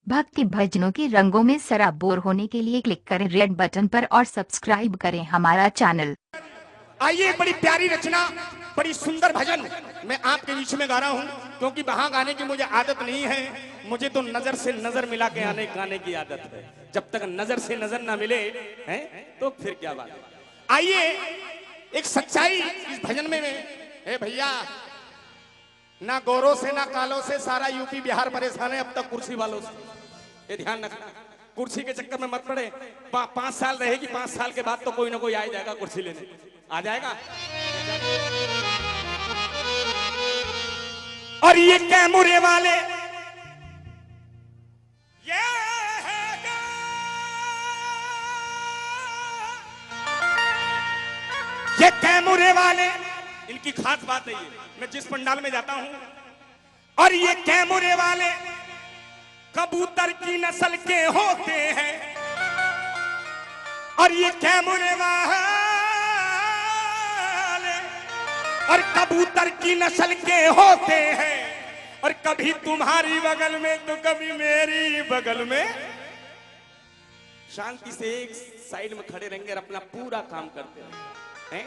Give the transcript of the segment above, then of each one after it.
भक्ति भजनों के रंगों में सराबोर होने के लिए क्लिक करें रेड बटन पर और सब्सक्राइब करें हमारा चैनल। आइए एक बड़ी प्यारी रचना, बड़ी सुंदर भजन मैं आपके बीच में गा रहा हूँ, क्योंकि वहां गाने की मुझे आदत नहीं है। मुझे तो नजर से नजर मिला के आने गाने की आदत है। जब तक नजर से नजर ना मिले हैं तो फिर क्या बात है। आइए एक सच्चाई इस भजन में है भैया, ना गोरों से ना कालों से सारा यूपी बिहार परेशान है अब तक कुर्सी वालों से। ये ध्यान रखना, कुर्सी के चक्कर में मत पड़े। 5 साल रहेगी, 5 साल के बाद तो कोई ना कोई आ जाएगा कुर्सी लेने, आ जाएगा। और ये कैमरे वाले ये कैमरे वाले, इनकी खास बात है ये। मैं जिस पंडाल में जाता हूं, और ये कैमरे वाले कबूतर की नस्ल के होते हैं, और ये कैमरे वाले और कबूतर की नस्ल के होते हैं, और कभी तुम्हारी बगल में तो कभी मेरी बगल में। शांति से एक साइड में खड़े रहेंगे और अपना पूरा काम करते हैं।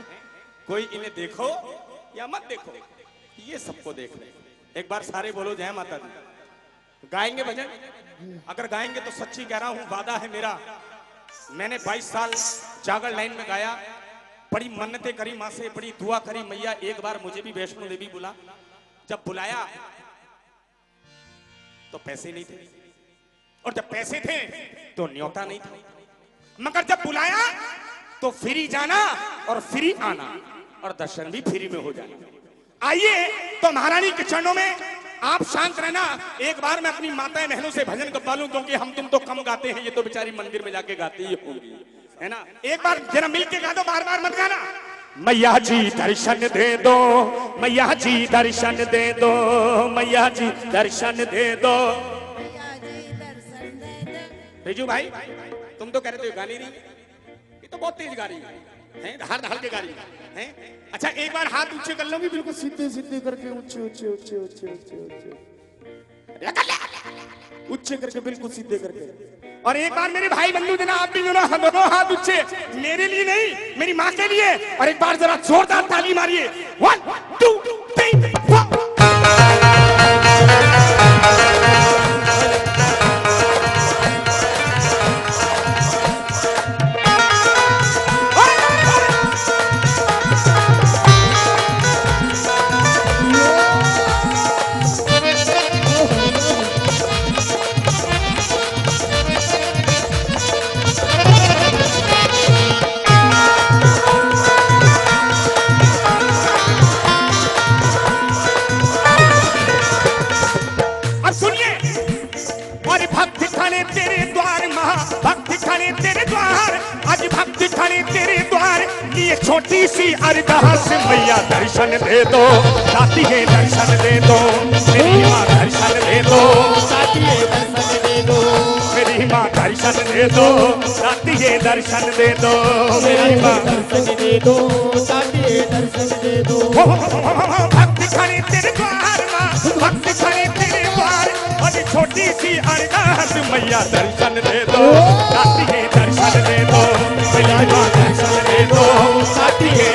कोई इन्हें देखो या मत देखो, ये सबको देख रहे। एक बार सारे बोलो जय माता दी। गाएंगे भजन, अगर गाएंगे तो सच्ची कह रहा हूं, वादा है मेरा। मैंने 22 साल जागर लाइन में गाया, बड़ी मन्नतें करी मां से, बड़ी दुआ करी, मैया एक बार मुझे भी वैष्णो देवी बुला। जब बुलाया तो पैसे नहीं थे, और जब पैसे थे तो न्योता नहीं था, मगर जब बुलाया तो फ्री जाना और फ्री आना, और दर्शन भी फ्री में हो जाना। आइए तो महारानी के चरणों में आप शांत रहना। एक बार मैं अपनी माताएं बहनों से भजन गवा लूं, क्योंकि हम तुम तो कम गाते हैं, ये तो बेचारी मंदिर में जाके गाती ही होंगी, है ना। एक बार जरा मिल के गा दो, बार बार मत गाना। मैया जी दर्शन दे दो, मैया जी दर्शन दे दो, मैया जी दर्शन दे दो। रिजू भाई तुम तो कह रहे थे गा नहीं रही, ये तो बहुत तेज गा रही है, हर हल्के गा रही है। अच्छा एक बार हाथ ऊंचे कर लोगी, बिल्कुल सीधे सीधे करके ऊंचे ऊंचे ऊंचे ऊंचे ऊंचे ऊंचे करके, बिल्कुल सीधे करके। और एक बार मेरे भाई बंधु जना आप भी दोनों हाथ ऊंचे, मेरे लिए नहीं मेरी माँ के लिए। और एक बार जरा जोरदार ताली मारिए। 1 2 3 4। छोटी सी अरदास मैया दर्शन दे दो, दाती है दर्शन दे दो, मेरी माँ दर्शन दे दो, दाती है दर्शन दे दो, मेरी माँ दर्शन दे दो, दाती है दर्शन दे दो, मेरी माँ दर्शन दे दो, दाती है दर्शन दे दो। भक्ति खड़ी तेरे द्वार माँ, भक्ति खड़ी तेरे द्वार, और छोटी सी अरदास मैया दर्शन दे दो, दाती है दर्शन दे दो, मेरी माँ दर्शन दे दो, दाती है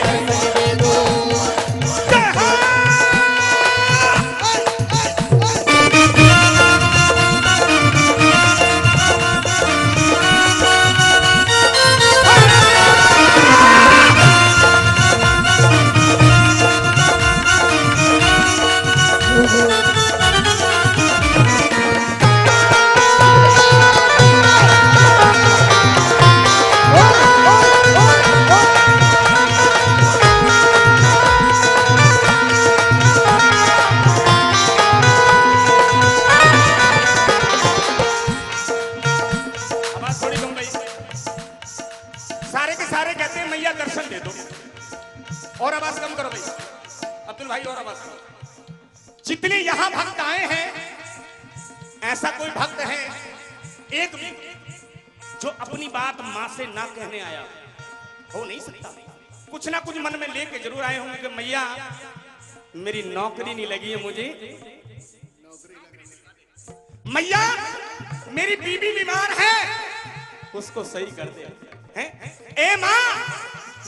दर्शन दे दो। और आवाज कम करो भाई, अब्दुल भाई और आवाज करो। जितने यहां भक्त आए हैं, ऐसा कोई भक्त है एक भी जो अपनी बात मां से ना कहने आया हो नहीं सकता। कुछ ना कुछ मन में लेके जरूर आए होंगे कि मैया मेरी नौकरी नहीं लगी है, मुझे मैया मेरी बीबी बीमार है, उसको सही कर दे हैं? ए मां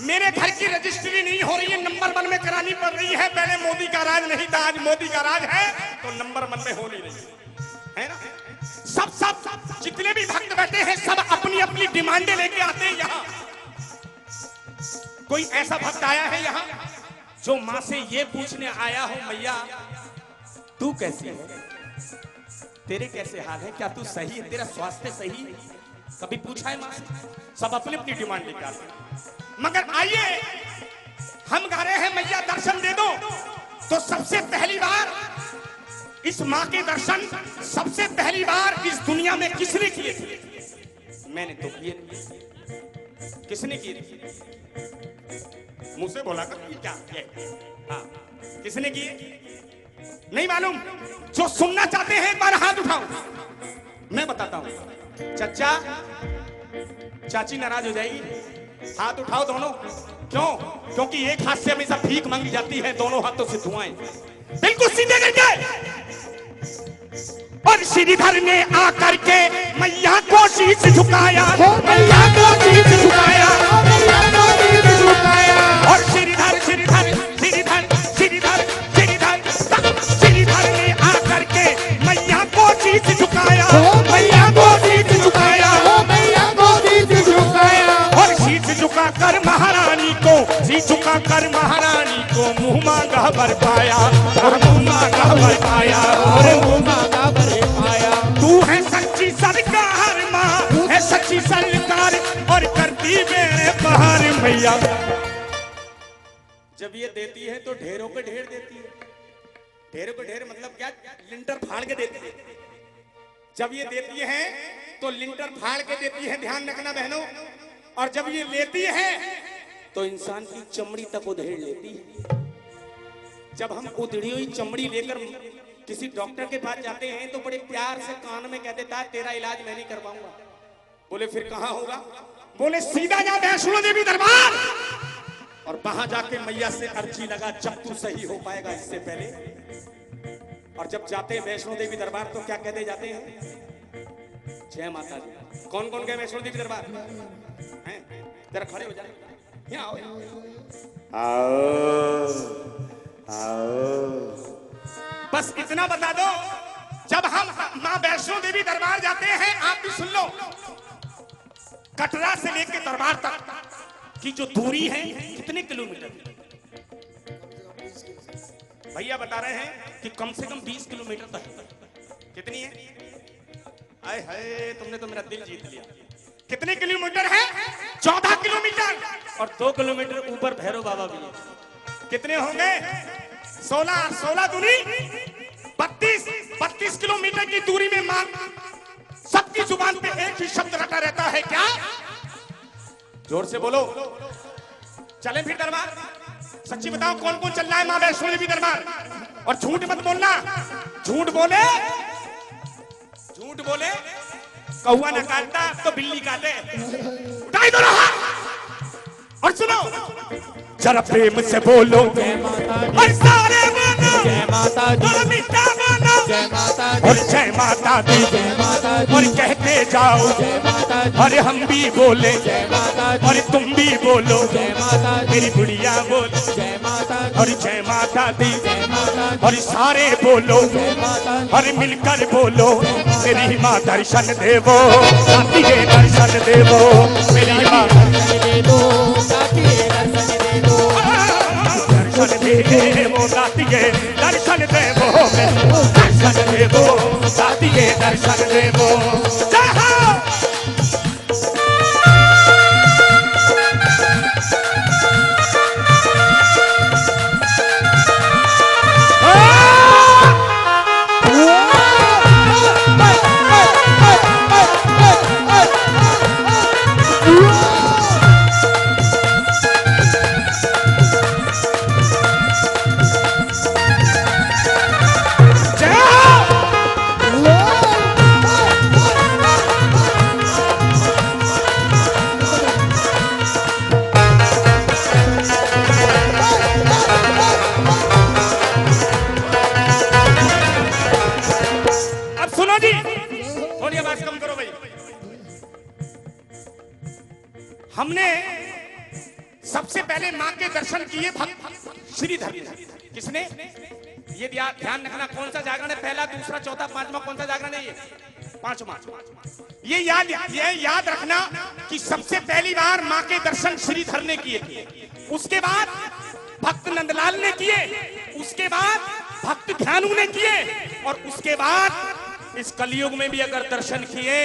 मेरे घर की रजिस्ट्री नहीं हो रही है, नंबर 1 में करानी पड़ रही है। पहले मोदी का राज नहीं था, आज मोदी का राज है तो नंबर 1 में हो नहीं रही है ना। सब जितने भी भक्त बैठे हैं सब अपनी अपनी डिमांडें लेके आते हैं यहाँ। कोई ऐसा भक्त आया है यहाँ जो माँ से ये पूछने आया हो मैया तू कैसी है, तेरे कैसे हाल है, क्या तू सही है, तेरा स्वास्थ्य सही है, कभी पूछा है माँ से? सब अपनी अपनी डिमांड लेके आते हैं। मगर आइए हम गा रहे हैं मैया दर्शन दे दो, तो सबसे पहली बार इस माँ के दर्शन सबसे पहली बार इस दुनिया में किसने किए थे? मैंने तो किए नहीं। किसने किए थे? मुंह से बोला कर क्या ये? हाँ किसने किए नहीं मालूम। जो सुनना चाहते हैं एक बार हाथ उठाओ, मैं बताता हूं। चचा चाची नाराज हो जाएगी, हाथ उठाओ दोनों। क्यों? क्योंकि एक हाथ से हमेशा भीख मांगी जाती है, दोनों हाथों से धुआं। बिल्कुल सीधे करके। और श्रीधर ने आकर के मैया को शीश झुकाया, मैया को शीश झुकाया, मैया को शीश झुकाया। और श्रीधर श्रीधर श्रीधर श्रीधर श्रीधर श्रीधर ने आकर के मैया को शीश झुकाया, मैया को शीश झुकाया, मैया को शीश झुकाया। और शीश झुकाकर महारानी को, शीश झुकाकर महारानी को मुंह मांगा वर पाया, और मुंह मांगा वर पाया, और मुंह मांगा वर पाया। तू है सच्ची सरकार माँ, है सच्ची सरकार और करती मेरे बहार मैया। जब ये देती है तो ढेरों के ढेर देती है। ढेरों के ढेर मतलब क्या? लिंटर फाड़ के देती है। जब ये देती है तो लिंटर फाड़ के देती है, ध्यान रखना बहनों। और जब ये लेती है तो इंसान की चमड़ी तक उधेड़ लेती है। जब हम उधड़ी हुई चमड़ी लेकर किसी डॉक्टर के पास जाते हैं तो बड़े प्यार से कान में कह देता है तेरा इलाज मैं नहीं करवाऊंगा। बोले फिर कहाँ होगा? बोले सीधा जा वैष्णो देवी दरबार, और वहां जाके मैया से अर्जी लगा जब तू सही हो पाएगा इससे पहले। और जब जाते हैं वैष्णो देवी दरबार तो क्या कहते जाते हैं? जय माता दी। कौन कौन गए वैष्णो देवी दरबार? हैं? जरा खड़े हो जाए, यहाँ आओ, आओ। बस इतना बता दो, जब हम मां वैष्णो देवी दरबार जाते हैं, आप भी सुन लो, कटरा से लेकर दरबार तक की जो दूरी है कितने किलोमीटर? भैया बता रहे हैं कि कम से कम 20 किलोमीटर तक है। कितनी है? आए हाय तुमने तो मेरा दिल जीत लिया। कितने किलोमीटर है? 14 किलोमीटर। और 2 किलोमीटर ऊपर भैरव बाबा भी है। कितने होंगे? 16 दूनी 32 किलोमीटर की दूरी में मां सबकी जुबान पे एक ही शब्द रटा रहता है, क्या? जोर से बोलो। चलें फिर दरबार। सच्ची बताओ कौन कौन चल रहा है मां वैष्णो देवी दरबार? और झूठ मत बोलना। झूठ बोले कौवा न काटता तो बिल्ली काटे। उठाई दो हाथ और सुनो, जरा प्रेम से बोलो जय माता दी, और सारे बोलो जय माता दी, और मीठा बोलो जय माता दी, और जय माता दी, जय माता दी, और कहते जाओ जय माता दी। अरे हम भी बोले जय माता दी, और तुम भी बोलो जय माता दी, मेरी बुढ़िया बोलो जय माता दी, और जय माता दी, जय माता दी, और सारे बोलो जय माता दी, और मिलकर बोलो मेरी माँ दर्शन देवो, आती है दर्शन देवो, मेरी माँ दर्शन देवो, आती है दर्शन देवो, दर्शन देवो, आती है दर्शन देवो, दर्शन देवो, आती है दर्शन देवो। हमने सबसे पहले मां के दर्शन किए भक्त श्रीधर ने। किसने? ये ध्यान रखना, कौन सा जागरण है? पहला, दूसरा, चौथा, पांचवा कौन सा जागरण है? ये पांचवा। ये याद रखना कि सबसे पहली बार मां के दर्शन श्रीधर ने किए थे, उसके बाद भक्त नंदलाल ने किए, उसके बाद भक्त ध्यानु ने किए, और उसके बाद इस कलयुग में भी अगर दर्शन किए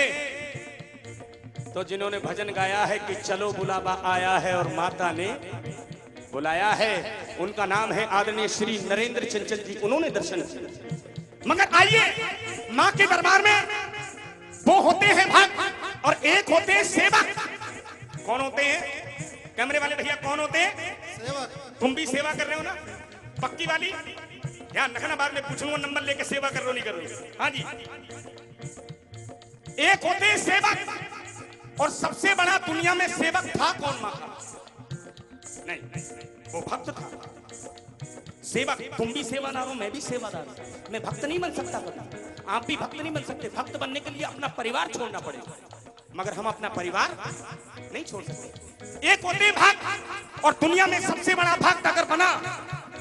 तो जिन्होंने भजन गाया है कि चलो बुलावा आया है और माता ने बुलाया है, उनका नाम है आदरणीय श्री नरेंद्र चंचल जी। उन्होंने दर्शन किए। मगर आइए, मां के दरबार में वो होते हैं भक्त और एक होते हैं सेवक। कौन होते हैं? कैमरे वाले भैया, कौन होते हैं? सेवक। तुम भी सेवा कर रहे हो ना? पक्की वाली ध्यान रखना, बाद में पूछूंगा नंबर लेके सेवा कर रहे हो नहीं कर रहे हो। हाँ जी। एक होते हैं सेवक, और सबसे बड़ा दुनिया में सेवक था कौन? मां का? नहीं, वो भक्त था। सेवक, तुम भी सेवादार हो, मैं भी सेवादार हूं। मैं भक्त नहीं बन सकता कभी, आप भी भक्त नहीं बन सकते। भक्त बनने के लिए अपना परिवार छोड़ना पड़ेगा, मगर हम अपना परिवार नहीं छोड़ सकते। एक होते भक्त, और दुनिया में सबसे बड़ा भक्त अगर बना,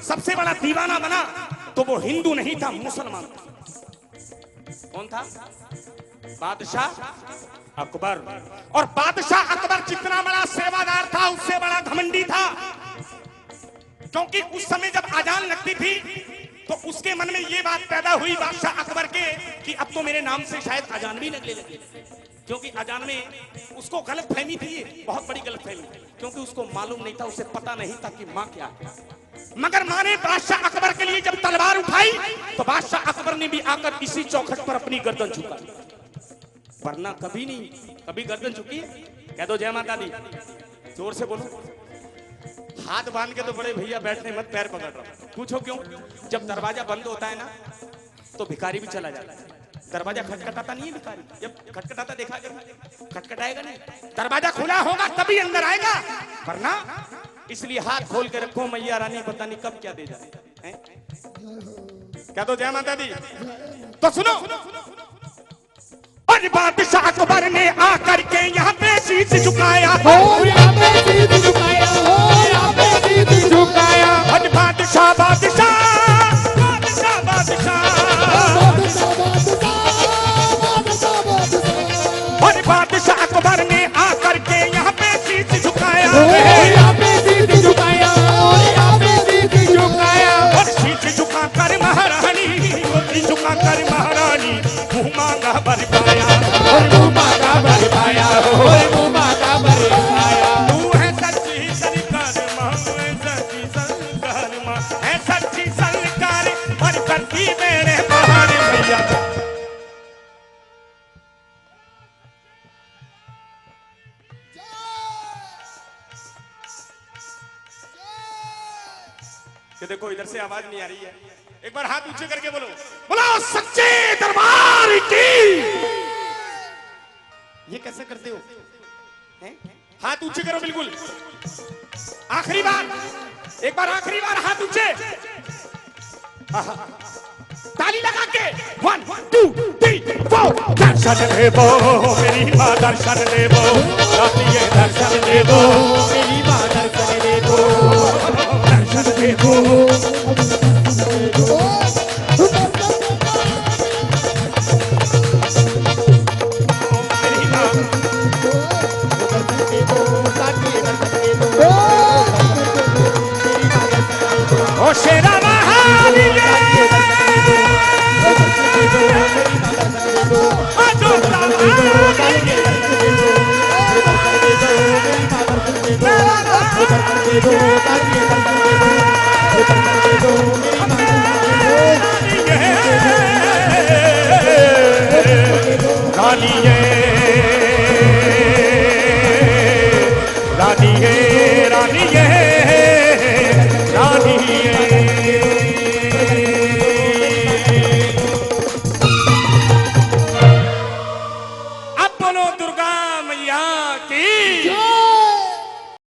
सबसे बड़ा दीवाना बना, तो वो हिंदू नहीं था, मुसलमान था। कौन था? बादशाह अकबर। और बादशाह अकबर जितना बड़ा सेवादार था, उससे बड़ा घमंडी था। क्योंकि उस समय जब अजान लगती थी तो उसके मन में ये बात पैदा हुई बादशाह अकबर के कि अब तो मेरे नाम से शायद अजान भी लगने लगे। क्योंकि अजान में उसको गलत फहमी थी, बहुत बड़ी गलत फहमी, क्योंकि उसको मालूम नहीं था, उसे पता नहीं था कि माँ क्या है। मगर माँ ने बादशाह अकबर के लिए जब तलवार उठाई तो बादशाह अकबर ने भी आकर इसी चौखट पर अपनी गर्दन झुका, वरना कभी नहीं। कभी गर्दन झुकी है? कह दो जय माता दी, जोर से बोलो। हाथ बांध के तो बड़े भैया बैठने मत, पैर पकड़ रहा हूं। पूछो क्यों? जब दरवाजा बंद होता है ना तो भिखारी भी चला जाता है। दरवाजा खटखटाता नहीं है भिखारी, जब खटखटाता देखा कभी? खटखटाएगा नहीं। दरवाजा खुला होगा तभी अंदर आएगा, वरना इसलिए हाथ खोल के रखो, मैया रानी पता नहीं कब क्या दे जाए। क्या तो जय माता दी। तो सुनो, और बादशाह अकबर ने आकर के यहाँ पे शीश झुकाया, यहाँ पे शीश झुकाया, यहाँ पे शीश झुकाया। और बादशाह बादशाह बादशाह बादशाह, और बादशाह अकबर ने आकर के यहाँ पे शीश झुकाया, यहाँ पे शीश झुकाया, यहाँ पे शीश झुकाया। और शीश झुकाकर महारानी, झुकाकर महारानी मुँह मांगा बर पाया, मुँह मांगा बर पाया, मुँह मांगा बर पाया। तू है सच्ची सरकार माँ, सच्ची सरकार माँ, है सच्ची सरकार और करती मेरे बहाने भैया। ये देखो इधर से आवाज नहीं आ रही है, एक बार हाथ ऊंचे करके बोलो, बोलो सच्चे दरबार की। ये कैसे करते हो? हाथ ऊंचे करो बिल्कुल। आखिरी बार, एक बार आखिरी बार हाथ ऊंचे, ताली लगा के। 1 2 3 4। दर्शन दे दो मेरी माँ, दर्शन दे दो, दर्शन दे दो मेरी माँ, दर्शन दे दो, दर्शन दे दो। ओ शेरा महारानी रानी है, रानी है, रानी है, रानी है। अब बोलो दुर्गा मैया की।